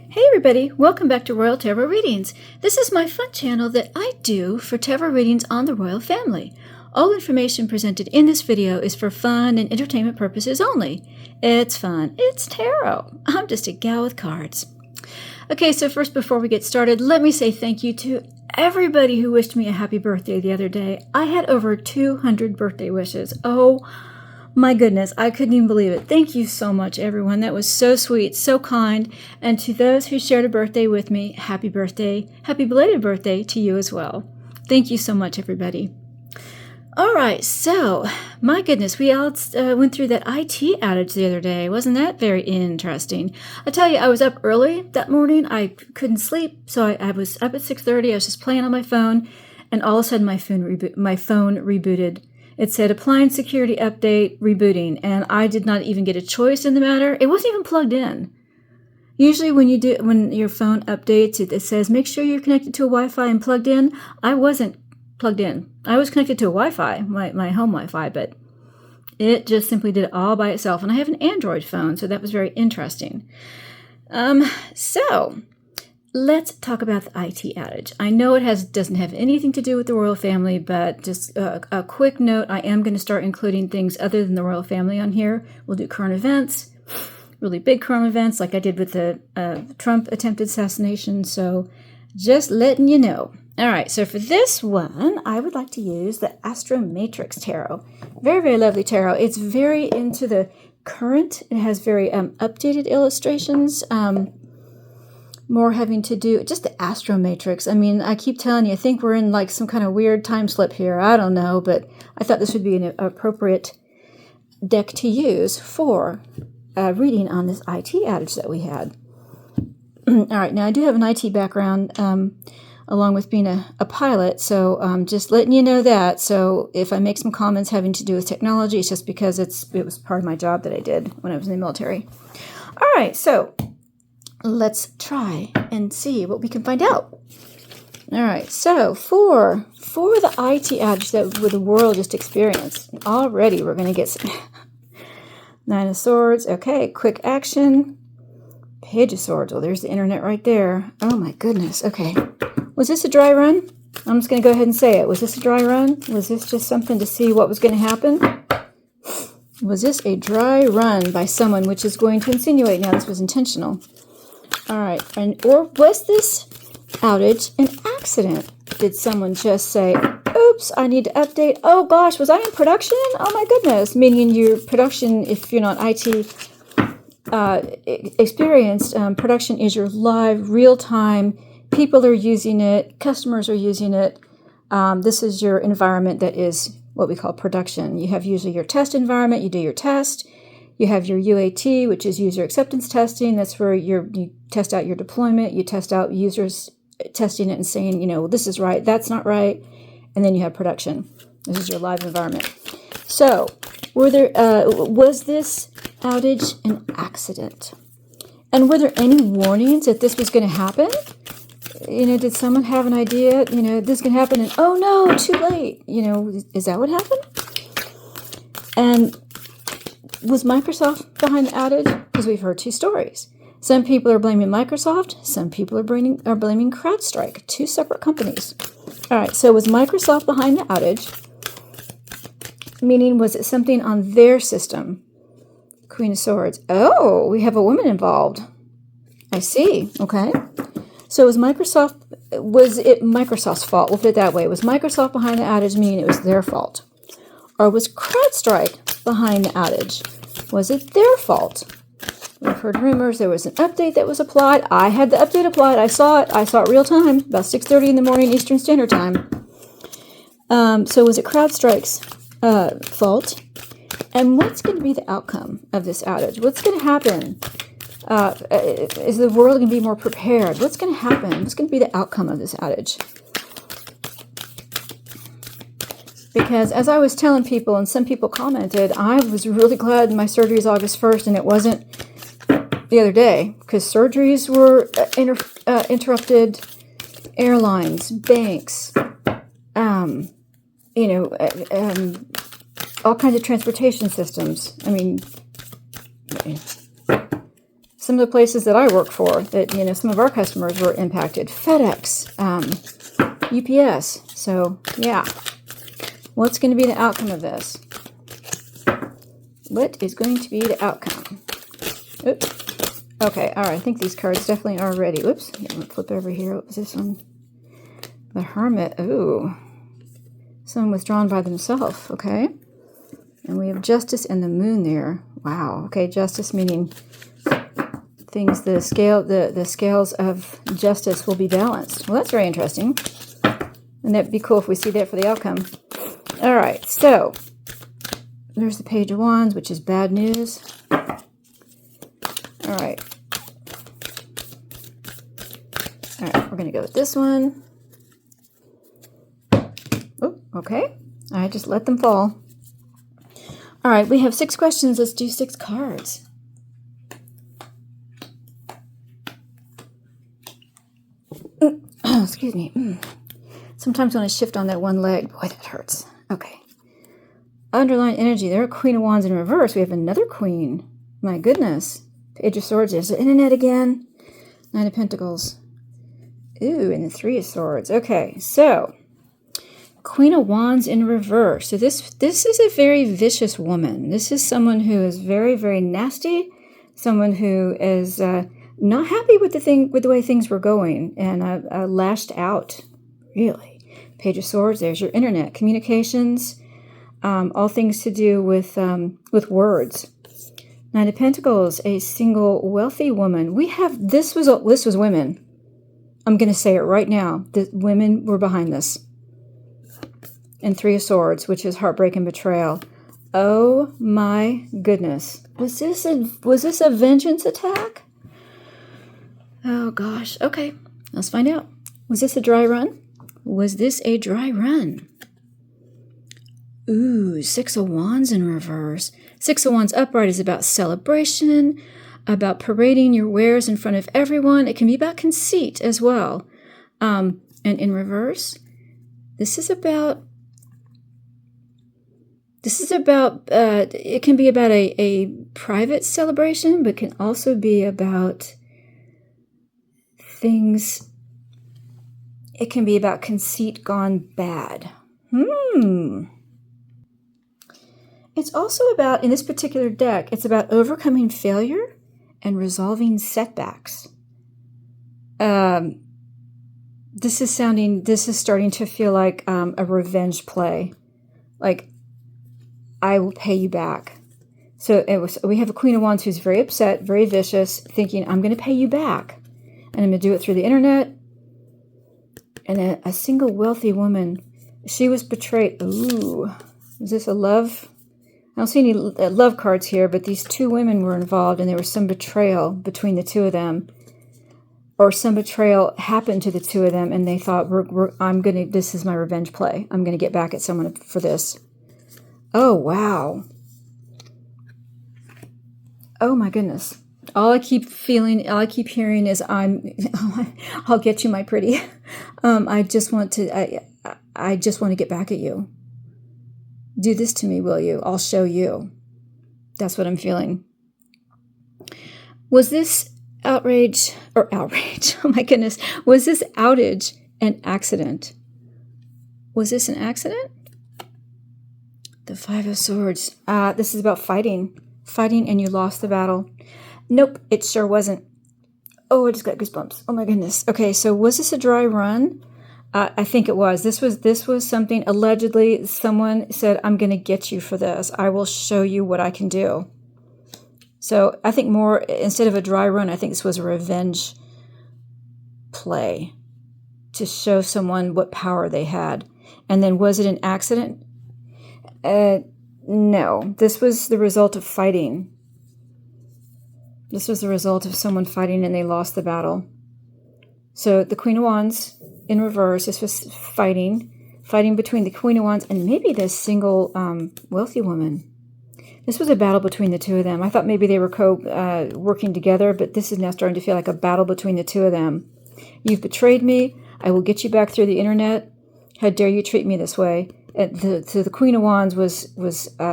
Hey everybody, welcome back to Royal Tarot Readings. This is my fun channel that I do for tarot readings on the royal family. All information presented in this video is for fun and entertainment purposes only. It's fun, it's tarot. I'm just a gal with cards. Okay, so first before we get started, let me say thank you to everybody who wished me a happy birthday the other day. I had over 200 birthday wishes. Oh my goodness, I couldn't even believe it. Thank you so much, everyone. That was so sweet, so kind. And to those who shared a birthday with me, happy birthday, happy belated birthday to you as well. Thank you so much, everybody. All right, so my goodness, we all went through that IT outage the other day. Wasn't that very interesting? I tell you, I was up early that morning. I couldn't sleep, so I was up at 6:30. I was just playing on my phone, and all of a sudden my phone rebooted. It said appliance security update rebooting, and I did not even get a choice in the matter. It wasn't even plugged in. Usually when your phone updates, it says make sure you're connected to a Wi-Fi and plugged in. I wasn't plugged in. I was connected to a Wi-Fi, my home Wi-Fi, but it just simply did it all by itself. And I have an Android phone, so that was very interesting. So let's talk about the IT outage. I know it doesn't have anything to do with the royal family, but just a quick note, I am going to start including things other than the royal family on here. We'll do current events, really big current events like I did with the Trump attempted assassination, so just letting you know. All right, so for this one, I would like to use the Astro Matrix Tarot. Very, very lovely tarot. It's very into the current. It has very updated illustrations, more having to do just the Astro Matrix. I mean, I keep telling you, I think we're in like some kind of weird time slip here. I don't know, but I thought this would be an appropriate deck to use for reading on this IT outage that we had. All right, now I do have an IT background along with being a pilot, so just letting you know that. So if I make some comments having to do with technology, it's just because it was part of my job that I did when I was in the military. All right, so let's try and see what we can find out. All right, so for the IT outage that the world just experienced, already we're going to get some Nine of Swords. Okay, quick action. Page of Swords. Well, there's the internet right there. Oh my goodness. Okay. Was this a dry run? I'm just going to go ahead and say it. Was this a dry run? Was this just something to see what was going to happen? Was this a dry run by someone, which is going to insinuate now this was intentional? All right. Or was this outage an accident? Did someone just say, oops, I need to update. Oh gosh, was I in production? Oh my goodness. Meaning your production, if you're not IT experienced, production is your live, real-time. People are using it. Customers are using it. This is your environment that is what we call production. You have usually your test environment. You do your test. You have your UAT, which is user acceptance testing. That's where you test out your deployment. You test out users testing it and saying, you know, this is right, that's not right. And then you have production. This is your live environment. So was this outage an accident? And were there any warnings that this was going to happen? You know, did someone have an idea, you know, this can happen and, oh no, too late. You know, is that what happened? And was Microsoft behind the outage? Because we've heard two stories. Some people are blaming Microsoft. Some people are blaming Crowdstrike, two separate companies. All right, so was Microsoft behind the outage? Meaning, was it something on their system? Queen of Swords. Oh, we have a woman involved. I see. Okay. So was it Microsoft's fault? We'll put it that way. Was Microsoft behind the outage, meaning it was their fault? Or was Crowdstrike behind the outage? Was it their fault? We've heard rumors there was an update that was applied. I had the update applied. I saw it real time, about 6:30 in the morning Eastern Standard Time. So was it Crowdstrike's fault? And what's going to be the outcome of this outage? What's going to happen? Is the world going to be more prepared? What's going to happen? What's going to be the outcome of this outage? Because as I was telling people, and some people commented, I was really glad my surgery is August 1st and it wasn't the other day, because surgeries were interrupted, airlines, banks, all kinds of transportation systems. I mean, some of the places that I work for, that, you know, some of our customers were impacted. FedEx, UPS. So, yeah. What's going to be the outcome of this? What is going to be the outcome? Oops. Okay, all right. I think these cards definitely are ready. Whoops. I'm going to flip over here. What was this one? The Hermit. Ooh. Someone withdrawn by themselves. Okay. And we have Justice and the Moon there. Wow. Okay, Justice meaning things, the scales of justice will be balanced. Well, that's very interesting. And that'd be cool if we see that for the outcome. All right, so there's the Page of Wands, which is bad news. All right. All right, we're going to go with this one. Oh, okay. I just let them fall. All right, we have 6 questions. Let's do 6 cards. Excuse me. Sometimes when I shift on that one leg, boy, that hurts. Okay. Underlying energy. There are Queen of Wands in reverse. We have another Queen. My goodness. Page of Swords. There's the Internet again. 9 of Pentacles. Ooh, and the 3 of Swords. Okay, so Queen of Wands in reverse. So this is a very vicious woman. This is someone who is very, very nasty. Someone who is not happy with the way things were going, and lashed out. Really. Page of Swords. There's your internet communications. All things to do with words. 9 of Pentacles. A single wealthy woman. We have this was women. I'm going to say it right now. The women were behind this. And 3 of Swords, which is heartbreak and betrayal. Oh my goodness. Was this a vengeance attack? Oh gosh. Okay. Let's find out. Was this a dry run? Was this a dry run? Ooh, 6 of Wands in reverse. 6 of Wands upright is about celebration, about parading your wares in front of everyone. It can be about conceit as well. And in reverse, this is about it can be about a private celebration, but can also be about things. It can be about conceit gone bad. It's also about, in this particular deck, it's about overcoming failure and resolving setbacks. This is starting to feel like a revenge play. Like, I will pay you back. So we have a Queen of Wands who's very upset, very vicious, thinking, I'm going to pay you back. And I'm going to do it through the internet. And a single wealthy woman, she was betrayed. Ooh, is this a love? I don't see any love cards here, but these 2 women were involved, and there was some betrayal between the 2 of them. Or some betrayal happened to the 2 of them, and they thought, this is my revenge play. I'm going to get back at someone for this. Oh, wow. Oh, my goodness. All I keep hearing is I'll get you, my pretty. I just want to get back at you. Do this to me, will you? I'll show you. That's what I'm feeling. Was this outrage? Oh my goodness. Was this outage an accident? Was this an accident? The 5 of Swords. This is about fighting. Fighting and you lost the battle. Nope, it sure wasn't. Oh, I just got goosebumps. Oh my goodness. Okay, so was this a dry run? I think it was. This was something, allegedly, someone said, I'm going to get you for this. I will show you what I can do. So I think more, instead of a dry run, I think this was a revenge play to show someone what power they had. And then was it an accident? No. This was the result of fighting. This was the result of someone fighting and they lost the battle. So the Queen of Wands in reverse, this was fighting between the Queen of Wands and maybe this single wealthy woman. This was a battle between the 2 of them. I thought maybe they were working together, but this is now starting to feel like a battle between the 2 of them. You've betrayed me. I will get you back through the internet. How dare you treat me this way? So the Queen of Wands was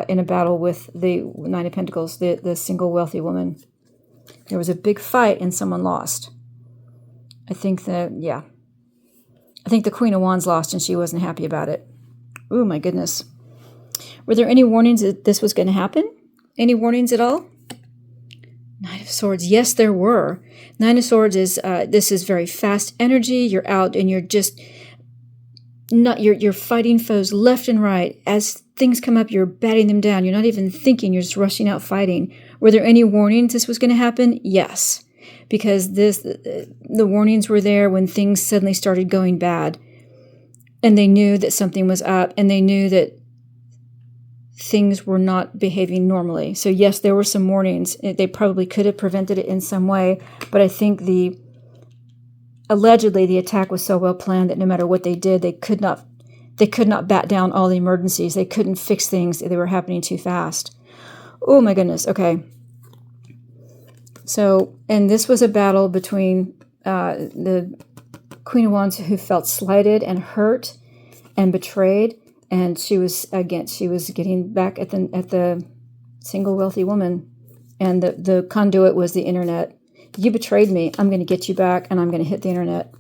in a battle with the 9 of Pentacles, the single wealthy woman. There was a big fight and someone lost. I think that, yeah. I think the Queen of Wands lost and she wasn't happy about it. Oh my goodness. Were there any warnings that this was going to happen? Any warnings at all? Knight of Swords. Yes, there were. Nine of Swords is, this is very fast energy. You're out and you're just not, you're fighting foes left and right. As things come up, you're batting them down. You're not even thinking, you're just rushing out fighting. Were there any warnings this was going to happen? Yes. Because the warnings were there when things suddenly started going bad. And they knew that something was up, and they knew that things were not behaving normally. So yes, there were some warnings. They probably could have prevented it in some way, but I think allegedly the attack was so well planned that no matter what they did, they could not bat down all the emergencies. They couldn't fix things. They were happening too fast. Oh my goodness. Okay. So, and this was a battle between the Queen of Wands, who felt slighted and hurt and betrayed, and she was getting back at the single wealthy woman, and the conduit was the internet. You betrayed me. I'm going to get you back, and I'm going to hit the internet,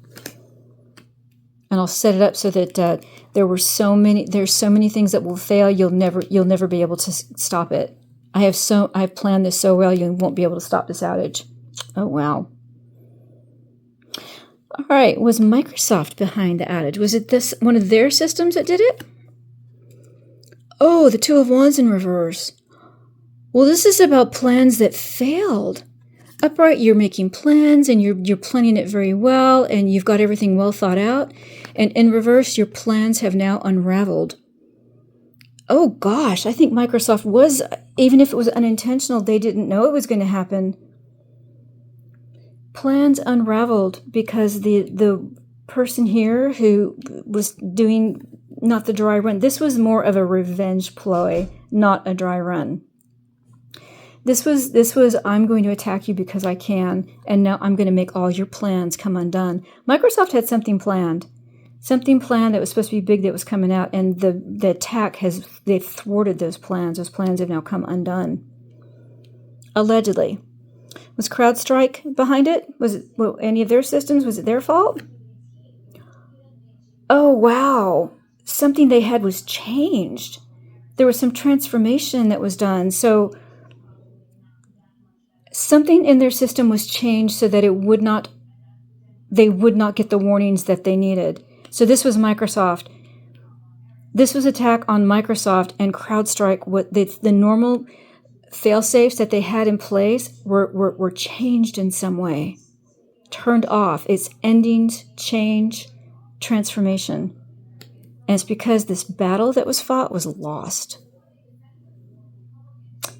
and I'll set it up so that there's so many things that will fail. You'll never be able to stop it. I've planned this so well, you won't be able to stop this outage. Oh, wow. All right, was Microsoft behind the outage? Was it one of their systems that did it? Oh, the Two of Wands in reverse. Well, this is about plans that failed. Upright, you're making plans, and you're planning it very well, and you've got everything well thought out. And in reverse, your plans have now unraveled. Oh gosh, I think Microsoft was, even if it was unintentional, they didn't know it was going to happen. Plans unraveled because the person here who was doing not the dry run, this was more of a revenge ploy, not a dry run. This was I'm going to attack you because I can, and now I'm going to make all your plans come undone. Microsoft had something planned that was supposed to be big that was coming out, and the attack they thwarted those plans. Those plans have now come undone. Allegedly. Was Crowdstrike behind it? Was it any of their systems? Was it their fault? Oh, wow. Something they had was changed. There was some transformation that was done. So something in their system was changed so that they would not get the warnings that they needed. So this was Microsoft. This was attack on Microsoft, and Crowdstrike. What the normal fail-safes that they had in place were changed in some way, turned off. It's endings, change, transformation. And it's because this battle that was fought was lost.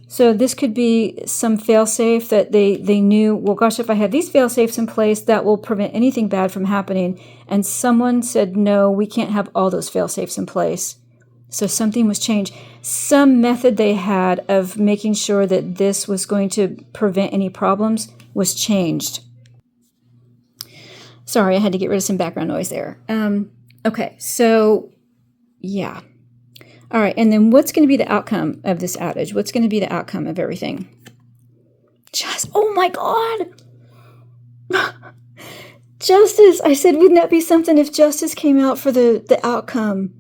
So this could be some fail-safe that they knew, well, gosh, if I have these fail-safes in place, that will prevent anything bad from happening. And someone said, no, we can't have all those fail-safes in place. So something was changed. Some method they had of making sure that this was going to prevent any problems was changed. Sorry, I had to get rid of some background noise there. Okay, so yeah. All right, and then what's going to be the outcome of this outage? What's going to be the outcome of everything? Oh my God! Justice! I said, wouldn't that be something if justice came out for the outcome?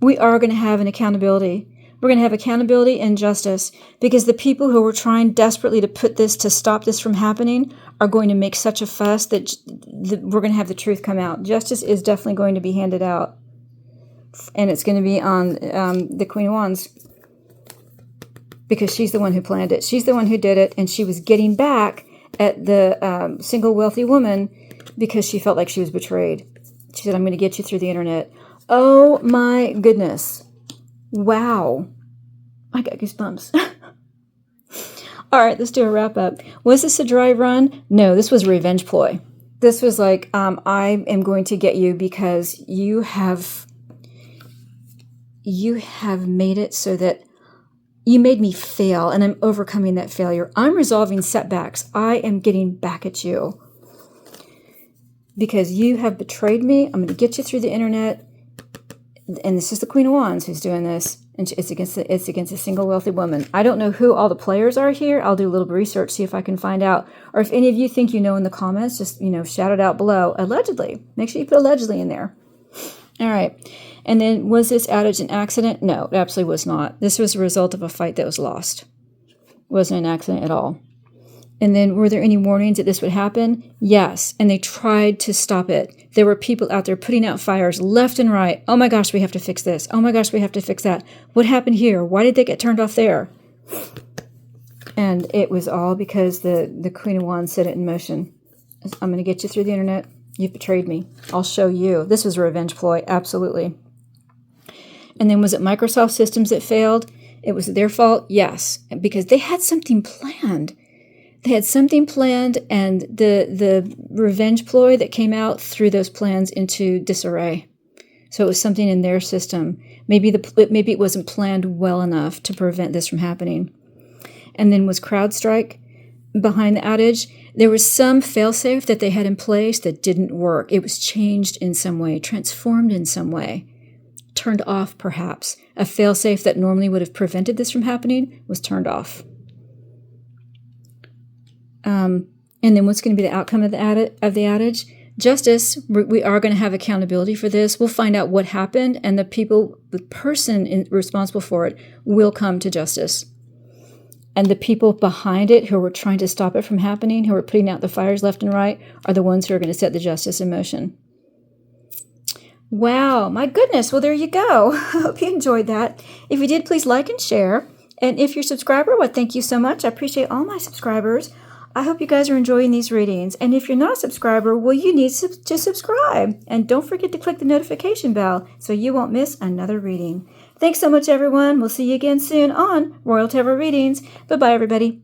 We are going to have an accountability. We're going to have accountability and justice, because the people who are trying desperately to stop this from happening are going to make such a fuss that we're going to have the truth come out. Justice is definitely going to be handed out. And it's going to be on the Queen of Wands, because she's the one who planned it. She's the one who did it, and she was getting back at the single wealthy woman because she felt like she was betrayed. She said, I'm going to get you through the internet. Oh my goodness. Wow. I got goosebumps. All right, let's do a wrap up. Was this a dry run? No, this was a revenge ploy. This was like, I am going to get you because you have made it so that you made me fail, and I'm overcoming that failure. I'm resolving setbacks. I am getting back at you because you have betrayed me. I'm going to get you through the internet. And this is the Queen of Wands who's doing this. And it's against a single wealthy woman. I don't know who all the players are here. I'll do a little research, see if I can find out. Or if any of you think you know in the comments, just, shout it out below. Allegedly. Make sure you put allegedly in there. All right. And then, was this outage an accident? No, it absolutely was not. This was a result of a fight that was lost. It wasn't an accident at all. And then, were there any warnings that this would happen? Yes. And they tried to stop it. There were people out there putting out fires left and right. Oh my gosh, we have to fix this. Oh my gosh, we have to fix that. What happened here? Why did they get turned off there? And it was all because the Queen of Wands set it in motion. I'm going to get you through the internet. You've betrayed me. I'll show you. This was a revenge ploy. Absolutely. And then, was it Microsoft Systems that failed? It was their fault? Yes. Because they had something planned. They had something planned, and the revenge ploy that came out threw those plans into disarray. So it was something in their system. Maybe it wasn't planned well enough to prevent this from happening. And then, was Crowdstrike behind the outage? There was some failsafe that they had in place that didn't work. It was changed in some way, transformed in some way, turned off perhaps. A failsafe that normally would have prevented this from happening was turned off. And then, what's going to be the outcome of the outage? Justice. We are going to have accountability for this. We'll find out what happened, and the person responsible for it will come to justice. And the people behind it who were trying to stop it from happening, who were putting out the fires left and right, are the ones who are going to set the justice in motion. Wow, my goodness. Well, there you go. I hope you enjoyed that. If you did, please like and share. And if you're a subscriber, well, thank you so much. I appreciate all my subscribers. I hope you guys are enjoying these readings. And if you're not a subscriber, well, you need to subscribe. And don't forget to click the notification bell so you won't miss another reading. Thanks so much, everyone. We'll see you again soon on Royal Tarot Readings. Bye-bye, everybody.